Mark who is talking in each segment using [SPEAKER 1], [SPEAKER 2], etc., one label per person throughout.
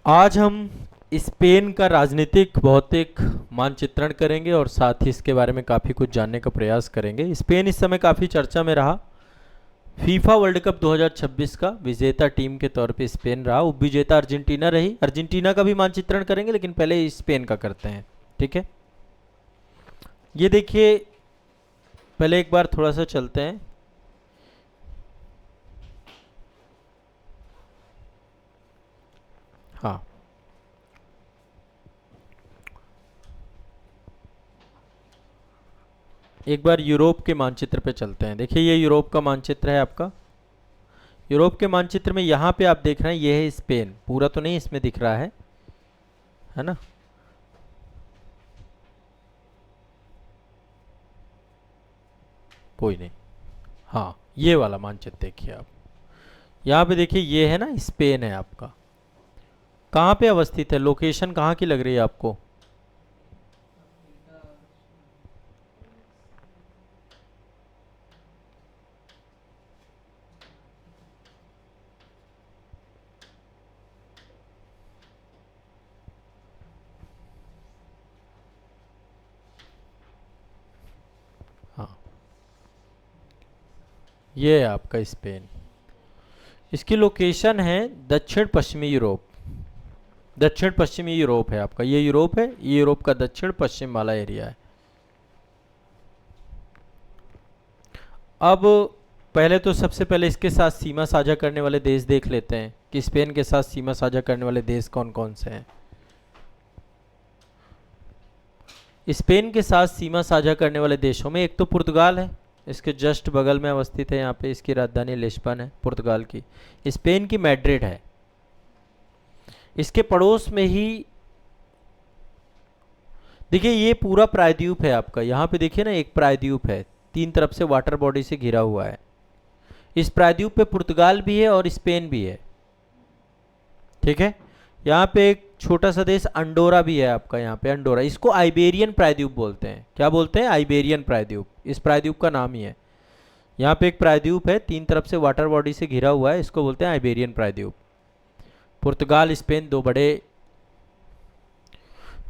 [SPEAKER 1] आज हम स्पेन का राजनीतिक भौतिक मानचित्रण करेंगे और साथ ही इसके बारे में काफ़ी कुछ जानने का प्रयास करेंगे। स्पेन इस समय काफ़ी चर्चा में रहा। फीफा वर्ल्ड कप 2026 का विजेता टीम के तौर पे स्पेन रहा, उप विजेता अर्जेंटीना रही। अर्जेंटीना का भी मानचित्रण करेंगे लेकिन पहले स्पेन का करते हैं। ठीक है, ये देखिए, पहले एक बार थोड़ा सा चलते हैं। हाँ, एक बार यूरोप के मानचित्र पे चलते हैं। देखिए, ये यूरोप का मानचित्र है आपका। यूरोप के मानचित्र में यहाँ पे आप देख रहे हैं, ये है स्पेन। पूरा तो नहीं इसमें दिख रहा है ना। कोई नहीं। हाँ, ये वाला मानचित्र देखिए आप। यहाँ पे देखिए, ये है ना, स्पेन है आपका। कहाँ पे अवस्थित है, लोकेशन कहाँ की लग रही है आपको? हाँ, ये है आपका स्पेन। इसकी लोकेशन है दक्षिण पश्चिमी यूरोप। दक्षिण पश्चिमी यूरोप है आपका, ये यूरोप है, ये यूरोप का दक्षिण पश्चिम वाला एरिया है। अब पहले तो सबसे पहले इसके साथ सीमा साझा करने वाले देश देख लेते हैं कि स्पेन के साथ सीमा साझा करने वाले देश कौन कौन से हैं। स्पेन के साथ सीमा साझा करने वाले देशों में एक तो पुर्तगाल है, इसके जस्ट बगल में अवस्थित है। यहाँ पे इसकी राजधानी लिस्बन है पुर्तगाल की। स्पेन की मैड्रिड है। इसके पड़ोस में ही देखिए, ये पूरा प्रायद्वीप है आपका। यहाँ पे देखिए ना, एक प्रायद्वीप है, तीन तरफ से वाटर बॉडी से घिरा हुआ है। इस प्रायद्वीप पे पुर्तगाल भी है और स्पेन भी है। ठीक है, यहाँ पे एक छोटा सा देश अंडोरा भी है आपका। यहाँ पे अंडोरा, इसको आइबेरियन प्रायद्वीप बोलते हैं। क्या बोलते हैं? आइबेरियन प्रायद्वीप, इस प्रायद्वीप का नाम ही है। यहाँ पे एक प्रायद्वीप है, तीन तरफ से वाटर बॉडी से घिरा हुआ है, इसको बोलते हैं आइबेरियन प्रायद्वीप। पुर्तगाल स्पेन दो बड़े।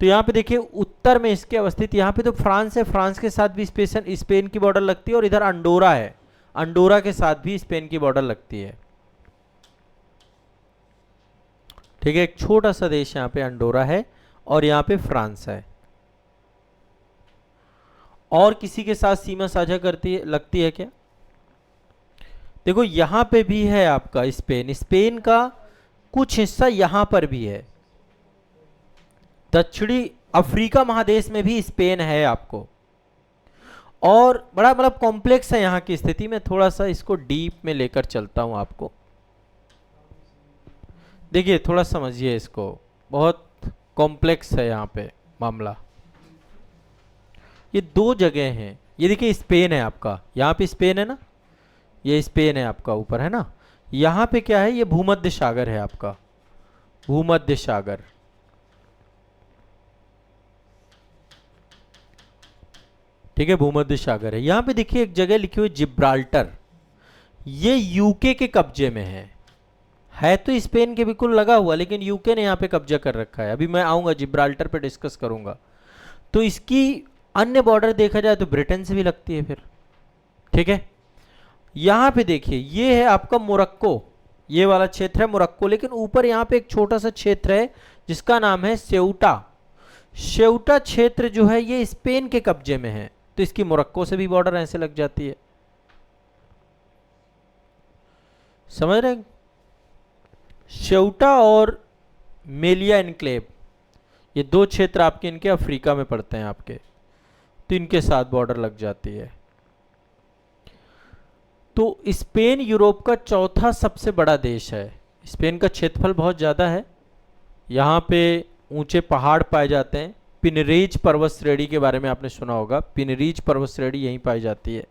[SPEAKER 1] तो यहाँ पे देखिए, उत्तर में इसके अवस्थित, यहाँ पे तो फ्रांस है, फ्रांस के साथ भी स्पेन की बॉर्डर लगती है। और इधर अंडोरा है, अंडोरा के साथ भी स्पेन की बॉर्डर लगती है। ठीक है, एक छोटा सा देश यहाँ पे अंडोरा है और यहाँ पे फ्रांस है। और किसी के साथ सीमा साझा करती है, लगती है क्या? देखो, यहाँ पे भी है आपका स्पेन। स्पेन का कुछ हिस्सा यहाँ पर भी है। दक्षिणी अफ्रीका महादेश में भी स्पेन है आपको। और बड़ा मतलब कॉम्प्लेक्स है यहाँ की स्थिति। में थोड़ा सा इसको डीप में लेकर चलता हूँ आपको। देखिए, थोड़ा समझिए इसको, बहुत कॉम्प्लेक्स है यहाँ पे मामला। ये दो जगह हैं। ये देखिए, स्पेन है आपका, यहाँ पे स्पेन है ना, ये स्पेन है आपका ऊपर, है ना। यहाँ पे क्या है? ये भूमध्य सागर है आपका, भूमध्य सागर। ठीक है, भूमध्य सागर है। यहाँ पे देखिए, एक जगह लिखी हुई जिब्राल्टर। ये यूके के कब्जे में है तो स्पेन के बिल्कुल लगा हुआ, लेकिन यूके ने यहाँ पे कब्जा कर रखा है। अभी मैं आऊंगा जिब्राल्टर पे, डिस्कस करूंगा। तो इसकी अन्य बॉर्डर देखा जाए तो ब्रिटेन से भी लगती है फिर। ठीक है, यहाँ पे देखिए, ये है आपका मोरक्को। ये वाला क्षेत्र है मोरक्को, लेकिन ऊपर यहाँ पे एक छोटा सा क्षेत्र है जिसका नाम है सेउटा। सेउटा क्षेत्र जो है ये स्पेन के कब्जे में है, तो इसकी मोरक्को से भी बॉर्डर ऐसे लग जाती है। समझ रहे हैं? सेउटा और मेलिया इनक्लेव, ये दो क्षेत्र आपके इनके अफ्रीका में पड़ते हैं आपके, तो इनके साथ बॉर्डर लग जाती है। तो स्पेन यूरोप का चौथा सबसे बड़ा देश है। स्पेन का क्षेत्रफल बहुत ज़्यादा है। यहाँ पे ऊंचे पहाड़ पाए जाते हैं। पिनरीज पर्वत श्रेणी के बारे में आपने सुना होगा, पिनरीज पर्वत श्रेणी यहीं पाई जाती है।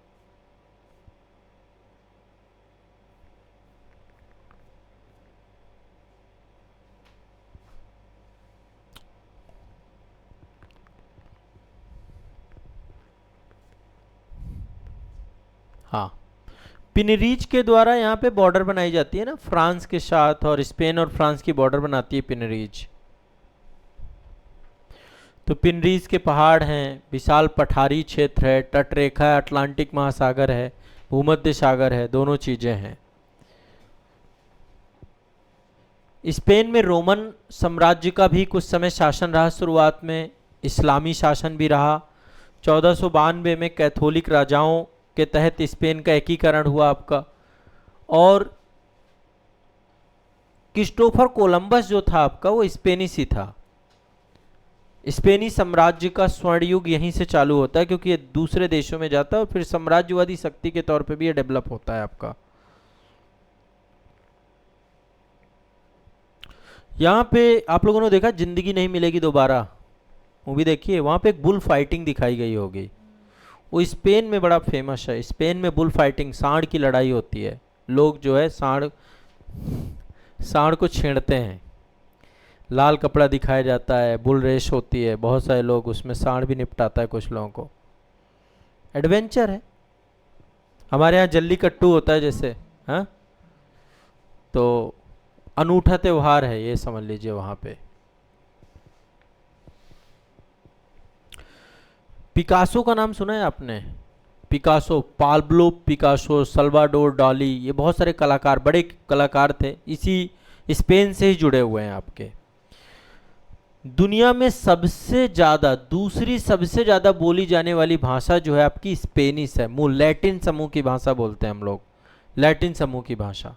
[SPEAKER 1] हाँ, पिनरीच के द्वारा यहाँ पे बॉर्डर बनाई जाती है ना फ्रांस के साथ, और स्पेन और फ्रांस की बॉर्डर बनाती है पिनरीच। तो पिनरीज के पहाड़ हैं, विशाल पठारी क्षेत्र है, तटरेखा है, अटलांटिक महासागर है, भूमध्य सागर है, दोनों चीजें हैं। स्पेन में रोमन साम्राज्य का भी कुछ समय शासन रहा, शुरुआत में इस्लामी शासन भी रहा। 1492 में कैथोलिक राजाओं के तहत स्पेन का एकीकरण हुआ आपका, और क्रिस्टोफर कोलंबस जो था आपका वो स्पेनिश ही था। स्पेनी साम्राज्य का स्वर्ण युग यहीं से चालू होता है, क्योंकि ये दूसरे देशों में जाता है और फिर साम्राज्यवादी शक्ति के तौर पे भी ये डेवलप होता है आपका। यहाँ पे आप लोगों ने देखा जिंदगी नहीं मिलेगी दोबारा, मूवी देखिए, वहाँ पे एक बुल फाइटिंग दिखाई गई होगी। वो स्पेन में बड़ा फेमस है। स्पेन में बुल फाइटिंग, सांड की लड़ाई होती है। लोग जो है सांड को छेड़ते हैं, लाल कपड़ा दिखाया जाता है, बुल रेस होती है, बहुत सारे लोग उसमें, सांड भी निपटाता है कुछ लोगों को। एडवेंचर है। हमारे यहाँ जल्लीकट्टू होता है जैसे, हाँ, तो अनूठा त्योहार है ये, समझ लीजिए वहाँ पे। पिकासो का नाम सुना है आपने? पिकासो, पाब्लो पिकासो, सल्वाडोर डाली, ये बहुत सारे कलाकार, बड़े कलाकार थे, इसी स्पेन से ही जुड़े हुए हैं आपके। दुनिया में सबसे ज़्यादा, दूसरी सबसे ज़्यादा बोली जाने वाली भाषा जो है आपकी स्पेनिश है। मूल लैटिन समूह की भाषा बोलते हैं हम लोग, लैटिन समूह की भाषा।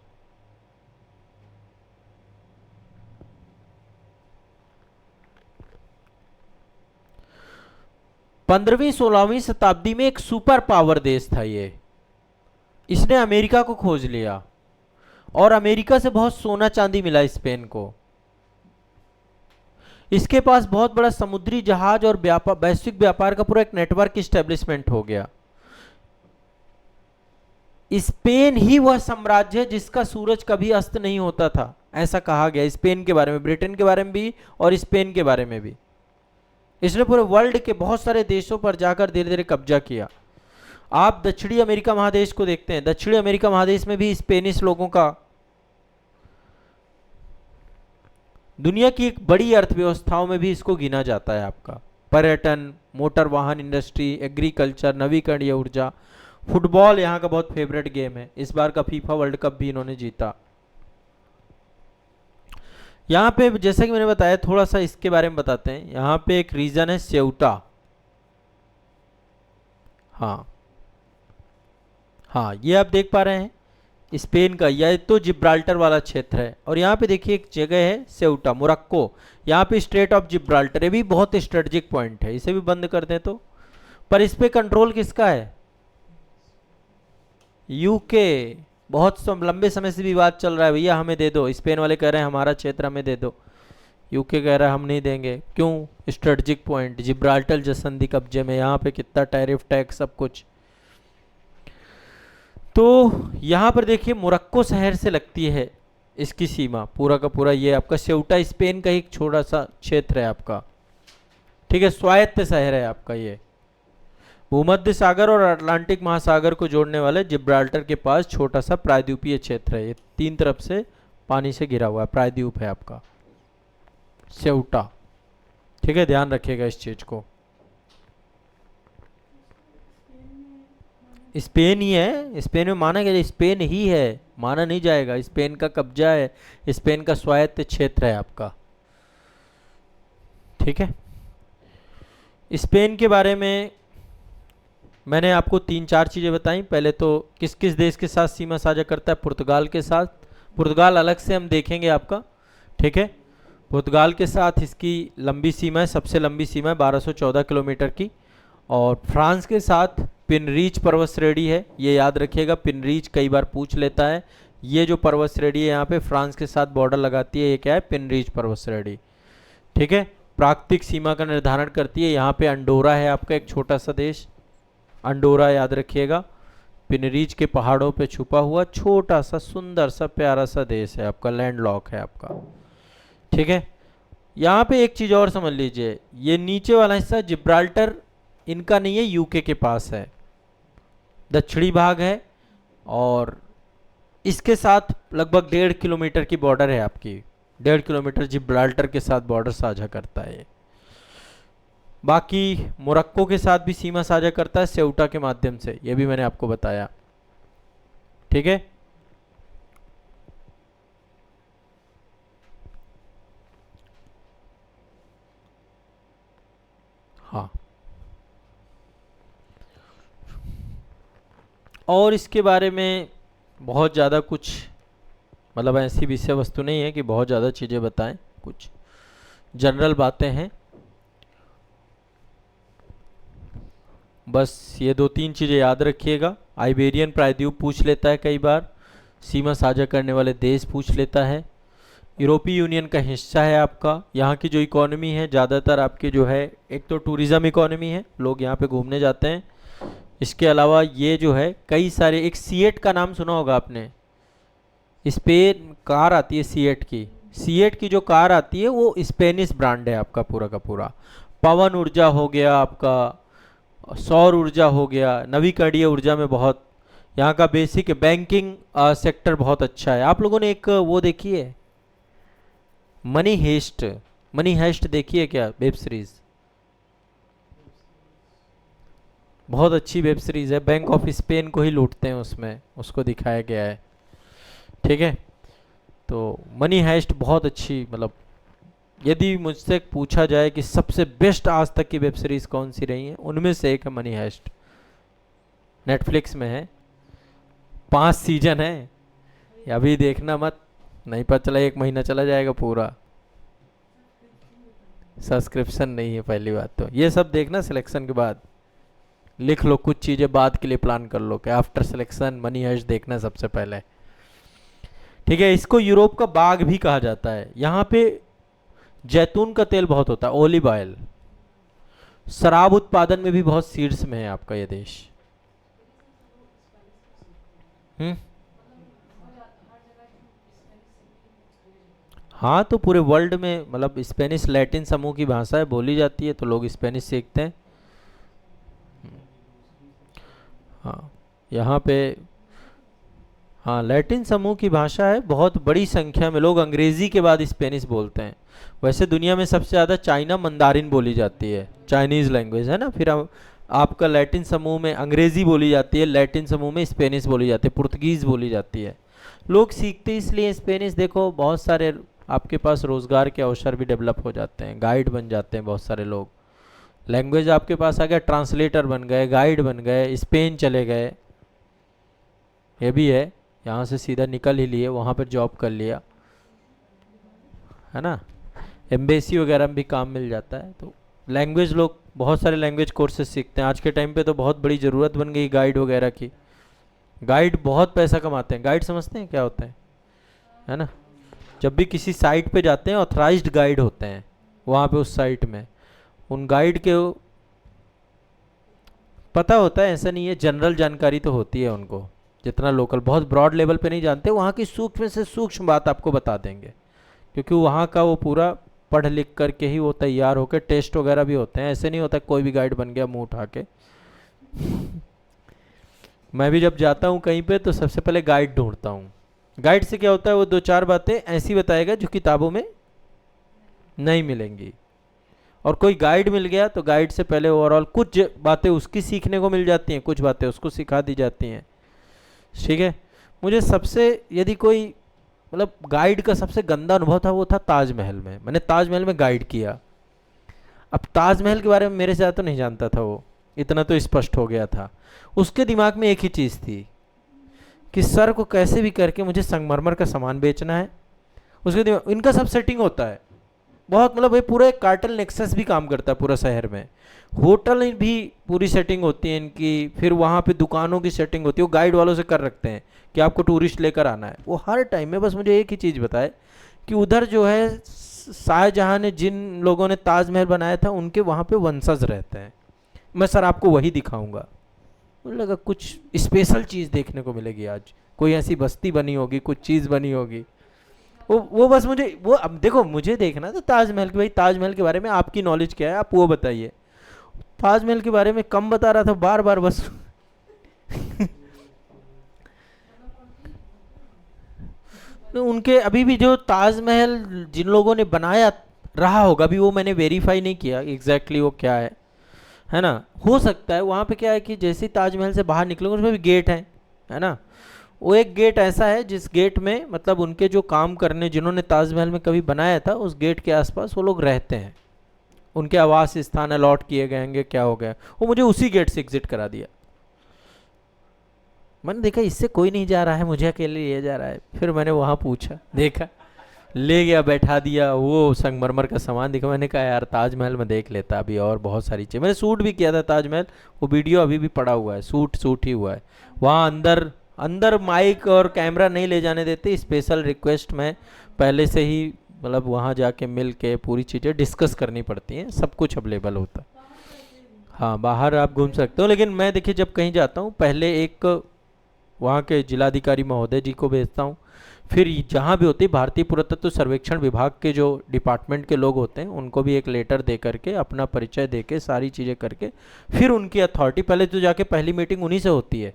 [SPEAKER 1] पंद्रहवीं 16वीं शताब्दी में एक सुपर पावर देश था ये। इसने अमेरिका को खोज लिया और अमेरिका से बहुत सोना चांदी मिला स्पेन को। इसके पास बहुत बड़ा समुद्री जहाज और व्यापार, वैश्विक व्यापार का पूरा एक नेटवर्क इस्टेब्लिशमेंट हो गया। स्पेन ही वह साम्राज्य है जिसका सूरज कभी अस्त नहीं होता था, ऐसा कहा गया स्पेन के बारे में, ब्रिटेन के बारे में भी और स्पेन के बारे में भी। इसने पूरे वर्ल्ड के बहुत सारे देशों पर जाकर धीरे धीरे कब्जा किया। आप दक्षिणी अमेरिका महादेश को देखते हैं, दक्षिणी अमेरिका महादेश में भी स्पेनिश लोगों का, दुनिया की एक बड़ी अर्थव्यवस्थाओं में भी इसको गिना जाता है आपका। पर्यटन, मोटर वाहन इंडस्ट्री, एग्रीकल्चर, नवीकरणीय ऊर्जा, फुटबॉल यहाँ का बहुत फेवरेट गेम है। इस बार का फीफा वर्ल्ड कप भी इन्होंने जीता। यहाँ पे जैसा कि मैंने बताया, थोड़ा सा इसके बारे में बताते हैं। यहाँ पे एक रीजन है सेउटा, हाँ हाँ, ये आप देख पा रहे हैं स्पेन का, यह तो जिब्राल्टर वाला क्षेत्र है। और यहाँ पे देखिए एक जगह है सेउटा, मोरक्को, यहाँ पे स्ट्रेट ऑफ जिब्राल्टर, ये भी बहुत स्ट्रेटेजिक पॉइंट है, इसे भी बंद कर दें तो। पर इस पे कंट्रोल किसका है? यूके। बहुत लंबे समय से विवाद चल रहा है, भैया हमें दे दो, स्पेन वाले कह रहे हैं हमारा क्षेत्र हमें दे दो, यूके कह रहा है हम नहीं देंगे। क्यों? स्ट्रेटेजिक पॉइंट, जिब्राल्टर जसंधी कब्जे में, यहाँ पे कितना टैरिफ टैक्स सब कुछ। तो यहाँ पर देखिए मोरक्को शहर से लगती है इसकी सीमा, पूरा का पूरा ये आपका सेउटा स्पेन का एक छोटा सा क्षेत्र है आपका, ठीक है, स्वायत्त शहर है आपका ये। भूमध्य सागर और अटलांटिक महासागर को जोड़ने वाले जिब्राल्टर के पास छोटा सा प्रायद्वीपीय क्षेत्र है, ये तीन तरफ से पानी से घिरा हुआ है, प्रायद्वीप है आपका सेउटा, ठीक है, ध्यान रखिएगा इस चीज को। स्पेन ही है, स्पेन में माना गया, स्पेन ही है, माना नहीं जाएगा, स्पेन का कब्जा है, स्पेन का स्वायत्त क्षेत्र है आपका, ठीक है। स्पेन के बारे में मैंने आपको 3-4 चीज़ें बताई। पहले तो किस किस देश के साथ सीमा साझा करता है? पुर्तगाल के साथ, पुर्तगाल अलग से हम देखेंगे आपका, ठीक है। पुर्तगाल के साथ इसकी लंबी सीमा है, सबसे लंबी सीमा है 1214 किलोमीटर की। और फ्रांस के साथ पिनरीच पर्वत श्रेणी है, ये याद रखिएगा, पिनरीच कई बार पूछ लेता है। ये जो पर्वत श्रेणी है यहाँ पे फ्रांस के साथ बॉर्डर लगाती है, ये क्या है? पिनरीच पर्वत श्रेणी, ठीक है। प्राकृतिक सीमा का निर्धारण करती है। यहाँ पे अंडोरा है आपका, एक छोटा सा देश, अंडोरा याद रखिएगा, पिनरीच के पहाड़ों पे छुपा हुआ छोटा सा सुंदर सा प्यारा सा देश है आपका, लैंडलॉक है आपका, ठीक है। यहाँ पे एक चीज़ और समझ लीजिए, ये नीचे वाला हिस्सा जिब्राल्टर इनका नहीं है, यूके के पास है, दक्षिणी भाग है, और इसके साथ लगभग 1.5 किलोमीटर की बॉर्डर है आपकी। 1.5 किलोमीटर जिब्राल्टर के साथ बॉर्डर साझा करता है। बाकी मोरक्को के साथ भी सीमा साझा करता है सेउटा के माध्यम से, ये भी मैंने आपको बताया। ठीक है, हाँ। और इसके बारे में बहुत ज़्यादा कुछ मतलब ऐसी विषय वस्तु नहीं है कि बहुत ज़्यादा चीज़ें बताएं, कुछ जनरल बातें हैं। बस ये 2-3 चीज़ें याद रखिएगा। आइबेरियन प्रायद्वीप पूछ लेता है कई बार, सीमा साझा करने वाले देश पूछ लेता है, यूरोपीय यूनियन का हिस्सा है आपका, यहाँ की जो इकोनॉमी है ज़्यादातर आपकी जो है एक तो टूरिज़्म इकोनॉमी है, लोग यहाँ पे घूमने जाते हैं। इसके अलावा ये जो है कई सारे, एक सीएट का नाम सुना होगा आपने, स्पेन कार आती है सीएट की। सीएट की जो कार आती है वो स्पेनिश ब्रांड है आपका पूरा का पूरा। पवन ऊर्जा हो गया आपका, सौर ऊर्जा हो गया, नवीकरणीय ऊर्जा में बहुत यहाँ का बेसिक बैंकिंग सेक्टर बहुत अच्छा है। आप लोगों ने एक वो देखी है मनी हेस्ट? मनी हेस्ट देखी है क्या वेब सीरीज? बहुत अच्छी वेब सीरीज है, बैंक ऑफ स्पेन को ही लूटते हैं उसमें, उसको दिखाया गया है। ठीक है, तो मनी हेस्ट बहुत अच्छी, मतलब यदि मुझसे पूछा जाए कि सबसे बेस्ट आज तक की वेब सीरीज कौन सी रही है, उनमें से एक है मनी हेस्ट। नेटफ्लिक्स में है, 5 सीजन है। अभी देखना मत, नहीं पता चला 1 महीना चला जाएगा पूरा। सब्सक्रिप्शन नहीं है पहली बात तो। ये सब देखना सिलेक्शन के बाद, लिख लो कुछ चीज़ें बाद के लिए प्लान कर लो कि आफ्टर सिलेक्शन मनी हेस्ट देखना सबसे पहले। ठीक है, इसको यूरोप का बाग भी कहा जाता है। यहाँ पे जैतून का तेल बहुत होता है, ओलिव ऑयल। शराब उत्पादन में भी बहुत शीर्ष में है आपका ये देश। हाँ, तो पूरे वर्ल्ड में मतलब स्पेनिश लैटिन समूह की भाषा है, बोली जाती है, तो लोग स्पेनिश सीखते हैं। हाँ, यहाँ पे हाँ लैटिन समूह की भाषा है, बहुत बड़ी संख्या में लोग अंग्रेज़ी के बाद स्पेनिश बोलते हैं। वैसे दुनिया में सबसे ज़्यादा चाइना मंदारिन बोली जाती है, चाइनीज़ लैंग्वेज है ना। फिर आपका लैटिन समूह में अंग्रेज़ी बोली जाती है, लैटिन समूह में स्पेनिश बोली जाती है, पुर्तगीज़ बोली जाती है। लोग सीखते इसलिए स्पेनिश, देखो बहुत सारे आपके पास रोज़गार के अवसर भी डेवलप हो जाते हैं, गाइड बन जाते हैं बहुत सारे लोग। लैंग्वेज आपके पास आ गया, ट्रांसलेटर बन गए, गाइड बन गए, स्पेन चले गए, ये भी है। यहाँ से सीधा निकल ही लिए, वहाँ पर जॉब कर लिया, है ना। एम्बेसी वगैरह में भी काम मिल जाता है। तो लैंग्वेज, लोग बहुत सारे लैंग्वेज कोर्सेज सीखते हैं। आज के टाइम पे तो बहुत बड़ी ज़रूरत बन गई गाइड वगैरह की। गाइड बहुत पैसा कमाते हैं। गाइड समझते हैं क्या होता है ना। जब भी किसी साइट पे जाते हैं, ऑथराइज्ड गाइड होते हैं वहाँ पे उस साइट में, उन गाइड के पता होता है, ऐसा नहीं है, जनरल जानकारी तो होती है उनको, जितना लोकल, बहुत ब्रॉड लेवल पे नहीं जानते, वहाँ की सूक्ष्म से सूक्ष्म बात आपको बता देंगे, क्योंकि वहाँ का वो पूरा पढ़ लिख करके ही वो तैयार होकर, टेस्ट वगैरह भी होते हैं। ऐसे नहीं होता कोई भी गाइड बन गया मुंह उठा के। मैं भी जब जाता हूँ कहीं पे तो सबसे पहले गाइड ढूंढता हूँ। गाइड से क्या होता है, वो 2-4 बातें ऐसी बताएगा जो किताबों में नहीं मिलेंगी। और कोई गाइड मिल गया तो गाइड से पहले ओवरऑल कुछ बातें उसकी सीखने को मिल जाती हैं, कुछ बातें उसको सिखा दी जाती हैं। ठीक है, मुझे सबसे, यदि कोई मतलब गाइड का सबसे गंदा अनुभव था, वो था ताजमहल में। मैंने ताजमहल में गाइड किया। अब ताजमहल के बारे में मेरे से ज़्यादा तो नहीं जानता था वो, इतना तो स्पष्ट हो गया था। उसके दिमाग में एक ही चीज़ थी कि सर को कैसे भी करके मुझे संगमरमर का सामान बेचना है। उसके दिमाग, इनका सब सेटिंग होता है बहुत, मतलब ये पूरा एक कार्टेल नेक्सस भी काम करता है पूरा शहर में। होटल भी पूरी सेटिंग होती है इनकी, फिर वहाँ पे दुकानों की सेटिंग होती है, वो गाइड वालों से कर रखते हैं कि आपको टूरिस्ट लेकर आना है। वो हर टाइम में बस मुझे एक ही चीज़ बताए कि उधर जो है शाहजहाँ ने, जिन लोगों ने ताजमहल बनाया था, उनके वहाँ पे वंशज रहते हैं। मैं सर आपको वही दिखाऊंगा। मुझे लगा कुछ स्पेशल चीज़ देखने को मिलेगी आज, कोई ऐसी बस्ती बनी होगी, कुछ चीज़ बनी होगी। वो बस मुझे वो, अब देखो मुझे देखना था ताजमहल के, भाई ताजमहल के बारे में आपकी नॉलेज क्या है, आप वो बताइए। ताजमहल के बारे में कम बता रहा था बार बार बस। उनके अभी भी जो ताजमहल जिन लोगों ने बनाया रहा होगा, अभी वो मैंने वेरीफाई नहीं किया एग्जैक्टली वो क्या है ना। हो सकता है वहाँ पे क्या है कि जैसे ही ताजमहल से बाहर निकलोगे उसमें भी गेट है ना। वो एक गेट ऐसा है जिस गेट में मतलब उनके जो काम करने जिन्होंने ताजमहल में कभी बनाया था उस गेट के आसपास वो लोग रहते हैं, उनके आवास स्थान अलॉट किए गए क्या हो गया, वो मुझे उसी गेट से एग्जिट करा दिया। मैंने देखा इससे कोई नहीं जा रहा है, मुझे अकेले ले जा रहा है। फिर मैंने वहाँ पूछा, देखा, ले गया, बैठा दिया, वो संगमरमर का सामान दिखा। मैंने कहा यार ताजमहल में देख लेता, अभी और बहुत सारी चीज़। मैंने शूट भी किया था ताजमहल, वो वीडियो अभी भी पड़ा हुआ है, शूट ही हुआ है। वहाँ अंदर अंदर माइक और कैमरा नहीं ले जाने देते, स्पेशल रिक्वेस्ट में पहले से ही मतलब वहाँ जाके मिल के पूरी चीज़ें डिस्कस करनी पड़ती हैं, सब कुछ अवेलेबल होता है। हाँ बाहर आप घूम सकते हो, लेकिन मैं देखिए जब कहीं जाता हूँ पहले एक वहाँ के जिलाधिकारी महोदय जी को भेजता हूँ, फिर जहाँ भी होती है भारतीय पुरातत्व सर्वेक्षण विभाग के जो डिपार्टमेंट के लोग होते हैं उनको भी एक लेटर दे करके अपना परिचय दे के सारी चीज़ें करके फिर उनकी अथॉरिटी, पहले तो जाके पहली मीटिंग उन्हीं से होती है,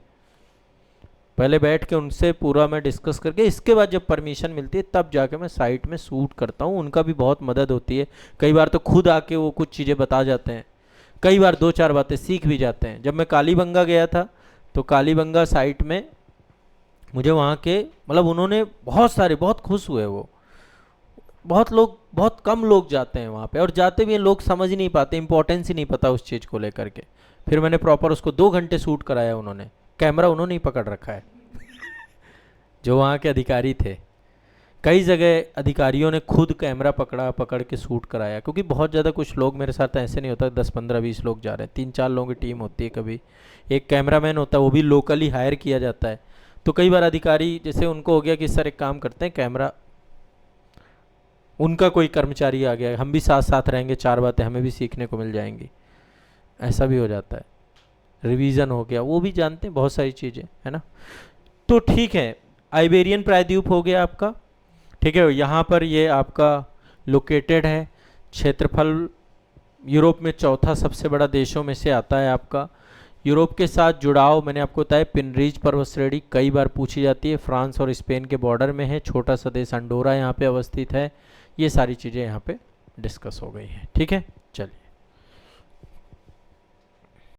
[SPEAKER 1] पहले बैठ के उनसे पूरा मैं डिस्कस करके इसके बाद जब परमिशन मिलती है तब जाके मैं साइट में शूट करता हूँ। उनका भी बहुत मदद होती है, कई बार तो खुद आके वो कुछ चीज़ें बता जाते हैं, कई बार दो चार बातें सीख भी जाते हैं। जब मैं कालीबंगा गया था तो कालीबंगा साइट में मुझे वहाँ के मतलब उन्होंने बहुत खुश हुए वो, बहुत कम लोग जाते हैं वहाँ पे, और जाते भी हैं लोग समझ ही नहीं पाते, इंपॉर्टेंस ही नहीं पता उस चीज़ को लेकर के। फिर मैंने प्रॉपर उसको 2 घंटे शूट कराया, उन्होंने कैमरा उन्होंने ही पकड़ रखा है जो वहाँ के अधिकारी थे। कई जगह अधिकारियों ने खुद कैमरा पकड़ के शूट कराया, क्योंकि बहुत ज़्यादा कुछ लोग मेरे साथ ऐसे नहीं होता 10-15-20 लोग जा रहे हैं, 3-4 लोगों की टीम होती है, कभी एक कैमरामैन होता है वो भी लोकली हायर किया जाता है। तो कई बार अधिकारी जैसे उनको हो गया कि सर एक काम करते हैं कैमरा, उनका कोई कर्मचारी आ गया, हम भी साथ साथ रहेंगे, 4 बातें हमें भी सीखने को मिल जाएंगी, ऐसा भी हो जाता है। रिवीजन हो गया, वो भी जानते हैं बहुत सारी चीज़ें, है ना। तो ठीक है, आइबेरियन प्रायद्वीप हो गया आपका, ठीक है। यहाँ पर ये आपका लोकेटेड है, क्षेत्रफल यूरोप में चौथा सबसे बड़ा देशों में से आता है आपका। यूरोप के साथ जुड़ाव मैंने आपको बताया, पिनरीज पर्वत श्रेणी कई बार पूछी जाती है, फ्रांस और स्पेन के बॉर्डर में है, छोटा सा देश अंडोरा यहाँ पे अवस्थित है। ये सारी चीज़ें यहाँ पे डिस्कस हो गई हैं, ठीक है। चलिए।